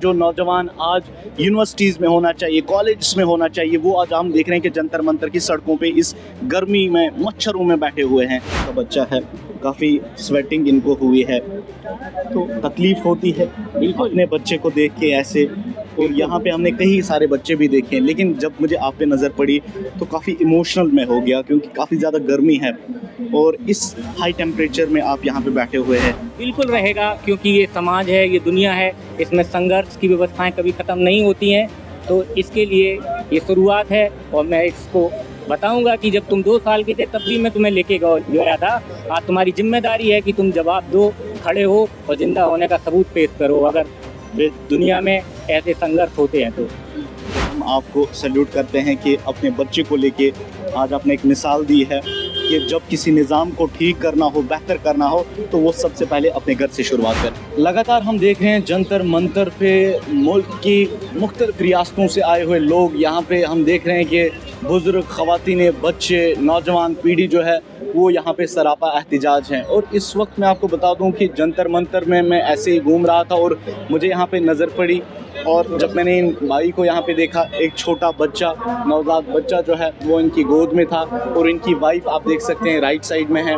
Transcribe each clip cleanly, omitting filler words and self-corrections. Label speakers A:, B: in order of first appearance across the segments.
A: जो नौजवान आज यूनिवर्सिटीज़ में होना चाहिए, कॉलेज में होना चाहिए, वो आज हम देख रहे हैं कि जंतर मंतर की सड़कों पे इस गर्मी में मच्छरों में बैठे हुए हैं। तो बच्चा है, काफ़ी स्वेटिंग इनको हुई है, तो तकलीफ़ होती है बिल्कुल अपने बच्चे को देख के ऐसे। और यहाँ पे हमने कई सारे बच्चे भी देखे हैं, लेकिन जब मुझे आप पे नज़र पड़ी तो काफ़ी इमोशनल मैं हो गया, क्योंकि काफ़ी ज़्यादा गर्मी है और इस हाई टेम्परेचर में आप यहाँ पे बैठे हुए हैं।
B: बिल्कुल रहेगा, क्योंकि ये समाज है, ये दुनिया है, इसमें संघर्ष की व्यवस्थाएं कभी ख़त्म नहीं होती हैं। तो इसके लिए ये शुरुआत है और मैं इसको बताऊंगा कि जब तुम 2 साल के थे तब भी मैं तुम्हें लेके गया था। आज तुम्हारी जिम्मेदारी है कि तुम जवाब दो, खड़े हो और ज़िंदा होने का सबूत पेश करो अगर दुनिया में ऐसे संघर्ष होते हैं तो।
A: हम आपको सैल्यूट करते हैं कि अपने बच्चे को लेके आज आपने एक मिसाल दी है कि जब किसी निज़ाम को ठीक करना हो, बेहतर करना हो, तो वो सबसे पहले अपने घर से शुरुआत करें। लगातार हम देख रहे हैं जंतर मंतर पे मुल्क की मुख्तलिफ रियासतों से आए हुए लोग यहाँ पे हम देख रहे हैं कि बुज़ुर्ग, ख़वातीन, बच्चे, नौजवान पीढ़ी जो है वो यहाँ पे सरापा एहतिजाज हैं। और इस वक्त मैं आपको बता दूँ कि जंतर मंतर में मैं ऐसे ही घूम रहा था और मुझे यहाँ पे नज़र पड़ी, और जब मैंने इन भाई को यहाँ पे देखा, एक छोटा बच्चा, नवजात बच्चा जो है वो इनकी गोद में था और इनकी वाइफ आप देख सकते हैं राइट साइड में है।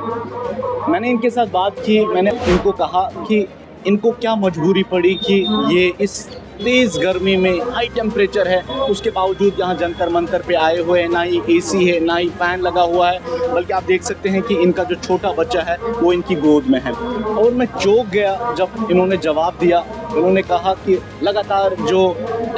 A: मैंने इनके साथ बात की, मैंने इनको कहा कि इनको क्या मजबूरी पड़ी कि ये इस तेज़ गर्मी में, हाई टेम्परेचर है, उसके बावजूद यहाँ जंतर मंतर पे आए हुए हैं। ना ही एसी है, ना ही फ़ैन लगा हुआ है, बल्कि आप देख सकते हैं कि इनका जो छोटा बच्चा है वो इनकी गोद में है। और मैं चौंक गया जब इन्होंने जवाब दिया। उन्होंने कहा कि लगातार जो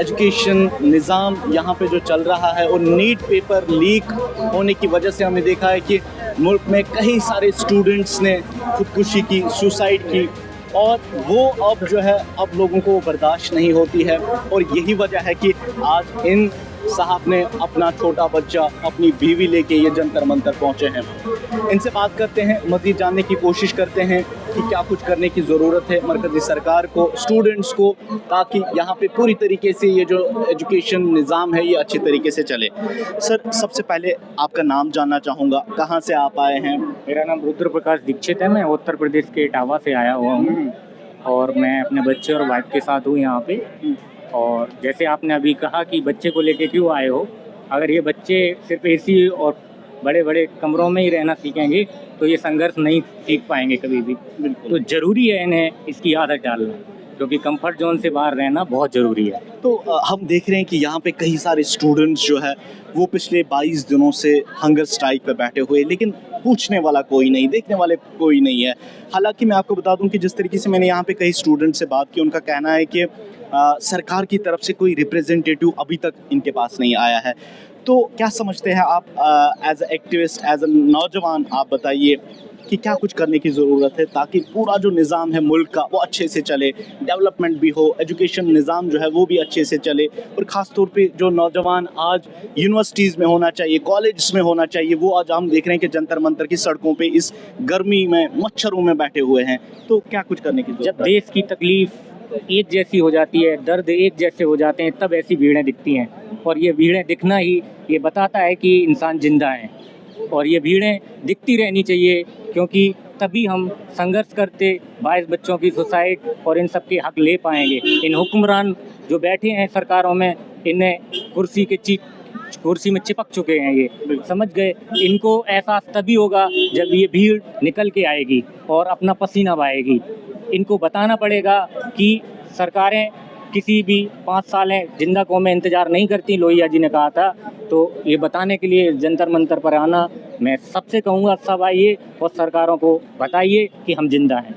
A: एजुकेशन निज़ाम यहाँ पे जो चल रहा है और नीट पेपर लीक होने की वजह से हमने देखा है कि मुल्क में कई सारे स्टूडेंट्स ने खुदकुशी की, सुसाइड की, और वो अब जो है अब लोगों को बर्दाश्त नहीं होती है। और यही वजह है कि आज इन साहब ने अपना छोटा बच्चा, अपनी बीवी लेके ये जंतर मंतर पहुँचे हैं। इनसे बात करते हैं, मज़ीद जानने की कोशिश करते हैं कि क्या कुछ करने की ज़रूरत है मरकज़ी सरकार को, स्टूडेंट्स को, ताकि यहाँ पे पूरी तरीके से ये जो एजुकेशन निज़ाम है ये अच्छी तरीके से चले। सर, सबसे पहले आपका नाम जानना चाहूँगा, कहाँ से आप आए हैं?
B: मेरा नाम रुद्र प्रकाश दीक्षित है, मैं उत्तर प्रदेश के इटावा से आया हुआ हूँ और मैं अपने बच्चे और वाइफ के साथ हूँ यहाँ पे। और जैसे आपने अभी कहा कि बच्चे को लेके क्यों आए हो, अगर ये बच्चे सिर्फ एसी और बड़े बड़े कमरों में ही रहना सीखेंगे तो ये संघर्ष नहीं सीख पाएंगे कभी भी। तो ज़रूरी है इन्हें इसकी आदत डालना, क्योंकि कंफर्ट जोन से बाहर रहना बहुत ज़रूरी है।
A: तो हम देख रहे हैं कि यहाँ पे कई सारे स्टूडेंट्स जो है वो पिछले 22 दिनों से हंगर स्ट्राइक पे बैठे हुए, लेकिन पूछने वाला कोई नहीं, देखने वाले कोई नहीं है। हालांकि मैं आपको बता दूं कि जिस तरीके से मैंने यहाँ पे कई स्टूडेंट से बात की, उनका कहना है कि सरकार की तरफ से कोई रिप्रेजेंटेटिव अभी तक इनके पास नहीं आया है। तो क्या समझते हैं आप as a activist, as a नौजवान, आप बताइए कि क्या कुछ करने की ज़रूरत है ताकि पूरा जो निज़ाम है मुल्क का वो अच्छे से चले, डेवलपमेंट भी हो, एजुकेशन निज़ाम जो है वो भी अच्छे से चले, और ख़ास तौर पे जो नौजवान आज यूनिवर्सिटीज़ में होना चाहिए, कॉलेज में होना चाहिए, वो आज हम देख रहे हैं कि जंतर मंतर की सड़कों पे इस गर्मी में मच्छरों में बैठे हुए हैं। तो क्या कुछ करने की ज़रूरत है?
B: जब देश की तकलीफ़ एक जैसी हो जाती है, दर्द एक जैसे हो जाते हैं, तब ऐसी भीड़ें दिखती हैं। और ये भीड़ें दिखना ही ये बताता है कि इंसान जिंदा है, और ये भीड़ें दिखती रहनी चाहिए, क्योंकि तभी हम संघर्ष करते 22 बच्चों की सुसाइड और इन सब के हक ले पाएंगे। इन हुक्मरान जो बैठे हैं सरकारों में, इन्हें कुर्सी में चिपक चुके हैं, ये समझ गए। इनको एहसास तभी होगा जब ये भीड़ निकल के आएगी और अपना पसीना बहाएगी। इनको बताना पड़ेगा कि सरकारें किसी भी 5 साल जिंदा कौमें इंतज़ार नहीं करती, लोहिया जी ने कहा था। तो ये बताने के लिए जंतर मंतर पर आना, मैं सबसे कहूँगा सब आइए और सरकारों को बताइए कि हम जिंदा हैं।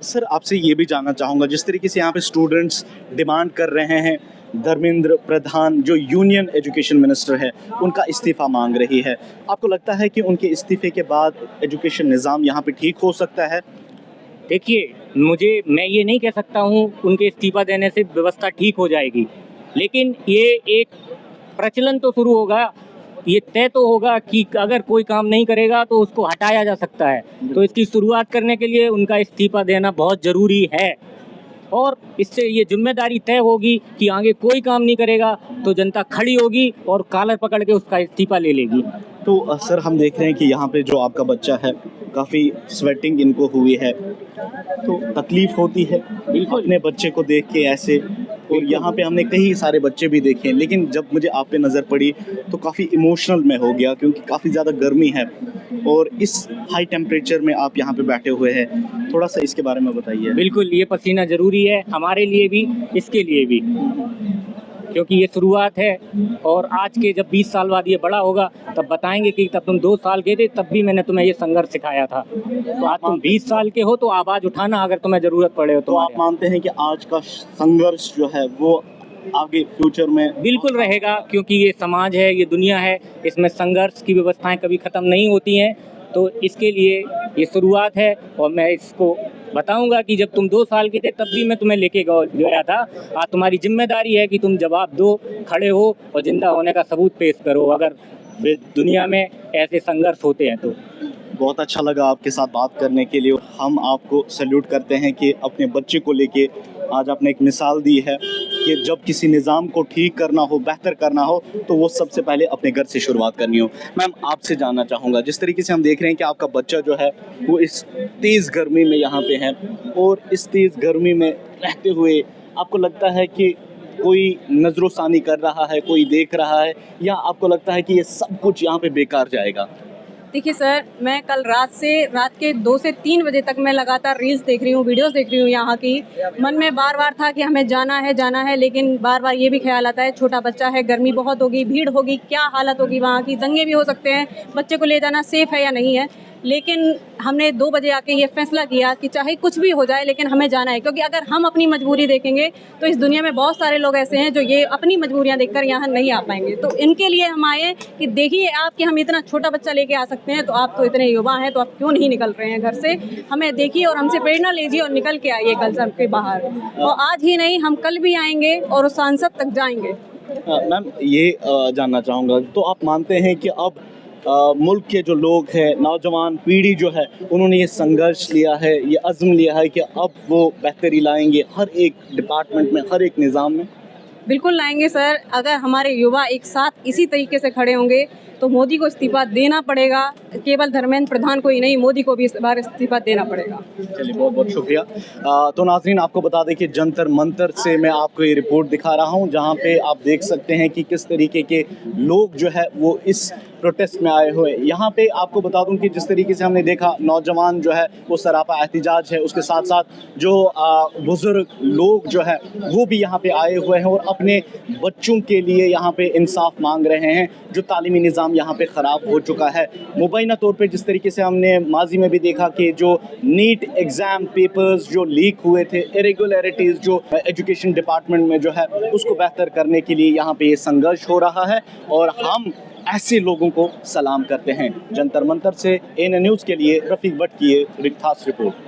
A: सर, आपसे ये भी जानना चाहूँगा, जिस तरीके से यहाँ पे स्टूडेंट्स डिमांड कर रहे हैं, धर्मेंद्र प्रधान जो यूनियन एजुकेशन मिनिस्टर है उनका इस्तीफ़ा मांग रही है, आपको लगता है कि उनके इस्तीफ़े के बाद एजुकेशन निज़ाम यहाँ पे ठीक हो सकता है?
B: देखिए, मैं ये नहीं कह सकता हूँ उनके इस्तीफ़ा देने से व्यवस्था ठीक हो जाएगी, लेकिन ये एक प्रचलन तो शुरू होगा, ये तय तो होगा कि अगर कोई काम नहीं करेगा तो उसको हटाया जा सकता है। तो इसकी शुरुआत करने के लिए उनका इस्तीफ़ा देना बहुत ज़रूरी है, और इससे ये जिम्मेदारी तय होगी कि आगे कोई काम नहीं करेगा तो जनता खड़ी होगी और कॉलर पकड़ के उसका इस्तीफ़ा ले लेगी।
A: तो सर, हम देख रहे हैं कि यहाँ पे जो आपका बच्चा है, काफ़ी स्वेटिंग इनको हुई है, तो तकलीफ़ होती है बिल्कुल अपने बच्चे को देख के ऐसे। और यहाँ पे हमने कई सारे बच्चे भी देखे, लेकिन जब मुझे आप पे नज़र पड़ी तो काफ़ी इमोशनल मैं हो गया, क्योंकि काफ़ी ज़्यादा गर्मी है और इस हाई टेम्परेचर में आप यहाँ पे बैठे हुए हैं। थोड़ा सा इसके बारे में बताइए।
B: बिल्कुल, ये पसीना ज़रूरी है हमारे लिए भी, इसके लिए भी, क्योंकि ये शुरुआत है। और आज के जब 20 साल बाद ये बड़ा होगा तब बताएंगे कि तब तुम 2 साल के थे, तब भी मैंने तुम्हें ये संघर्ष सिखाया था। तो आज तुम 20 साल के हो तो आवाज़ उठाना अगर तुम्हें ज़रूरत पड़े हो।
A: तो आप मानते हैं कि आज का संघर्ष जो है वो आगे फ्यूचर में
B: बिल्कुल रहेगा, क्योंकि ये समाज है, ये दुनिया है, इसमें संघर्ष की व्यवस्थाएं कभी ख़त्म नहीं होती हैं। तो इसके लिए ये शुरुआत है और मैं इसको बताऊंगा कि जब तुम 2 साल के थे तब भी मैं तुम्हें लेके गया था। आज तुम्हारी जिम्मेदारी है कि तुम जवाब दो, खड़े हो और जिंदा होने का सबूत पेश करो अगर दुनिया में ऐसे संघर्ष होते हैं तो।
A: बहुत अच्छा लगा आपके साथ बात करने के लिए। हम आपको सैल्यूट करते हैं कि अपने बच्चे को लेके आज आपने एक मिसाल दी है कि जब किसी निज़ाम को ठीक करना हो, बेहतर करना हो, तो वो सबसे पहले अपने घर से शुरुआत करनी हो। मैम, आपसे जानना चाहूँगा, जिस तरीके से हम देख रहे हैं कि आपका बच्चा जो है वो इस तेज़ गर्मी में यहाँ पे है, और इस तेज़ गर्मी में रहते हुए आपको लगता है कि कोई नज़रोसानी कर रहा है, कोई देख रहा है, या आपको लगता है कि ये सब कुछ यहाँ पे बेकार जाएगा?
C: देखिए सर, मैं कल रात के 2 से 3 बजे तक मैं लगातार रील्स देख रही हूँ, वीडियोस देख रही हूँ यहाँ की। मन में बार बार था कि हमें जाना है, लेकिन बार बार ये भी ख्याल आता है छोटा बच्चा है, गर्मी बहुत होगी, भीड़ होगी, क्या हालत होगी वहाँ की, दंगे भी हो सकते हैं, बच्चे को ले जाना सेफ़ है या नहीं है। लेकिन हमने 2 बजे आके ये फैसला किया कि चाहे कुछ भी हो जाए लेकिन हमें जाना है, क्योंकि अगर हम अपनी मजबूरी देखेंगे तो इस दुनिया में बहुत सारे लोग ऐसे हैं जो ये अपनी मजबूरियां देखकर यहाँ नहीं आ पाएंगे। तो इनके लिए हम आए कि देखिए आप कि हम इतना छोटा बच्चा लेके आ सकते हैं, तो आप तो इतने युवा हैं, तो आप क्यों नहीं निकल रहे हैं घर से? हमें देखिए और हमसे प्रेरणा लीजिए और निकल के आइए कल सबके बाहर। और आज ही नहीं, हम कल भी आएंगे और उस सांसद तक जाएंगे।
A: मैम, ये जानना चाहूँगा, तो आप मानते हैं कि अब मुल्क के जो लोग हैं, नौजवान पीढ़ी जो है, उन्होंने ये संघर्ष लिया है, ये अज़्म लिया है कि अब वो बेहतरी लाएंगे हर एक डिपार्टमेंट में, हर एक निज़ाम में?
C: बिल्कुल लाएंगे सर। अगर हमारे युवा एक साथ इसी तरीके से खड़े होंगे तो मोदी को इस्तीफा देना पड़ेगा। केवल धर्मेंद्र प्रधान को ही नहीं, मोदी को भी इस बार इस्तीफा देना पड़ेगा।
A: चलिए, बहुत बहुत शुक्रिया। तो नाज़रीन, आपको बता दें कि जंतर मंतर से मैं आपको ये रिपोर्ट दिखा रहा हूँ, जहाँ पे आप देख सकते हैं कि किस तरीके के लोग जो है वो इस प्रोटेस्ट में आए हुए। यहाँ पे आपको बता दूं कि जिस तरीके से हमने देखा, नौजवान जो है वो सरापा एहतिजाज है, उसके साथ साथ जो बुज़ुर्ग लोग जो है वो भी यहाँ पे आए हुए हैं और अपने बच्चों के लिए यहाँ पे इंसाफ मांग रहे हैं, जो तालीमी निज़ाम यहाँ पे ख़राब हो चुका है। मुबैना तौर पे जिस तरीके से हमने माजी में भी देखा कि जो नीट एग्ज़ाम पेपर्स जो लीक हुए थे, इरेगुलरिटीज़ जो एजुकेशन डिपार्टमेंट में जो है उसको बेहतर करने के लिए यहाँ पे ये संघर्ष हो रहा है, और हम ऐसे लोगों को सलाम करते हैं। जंतर मंतर से एएनएन न्यूज़ के लिए रफ़ीक भट्ट की ये खास रिपोर्ट।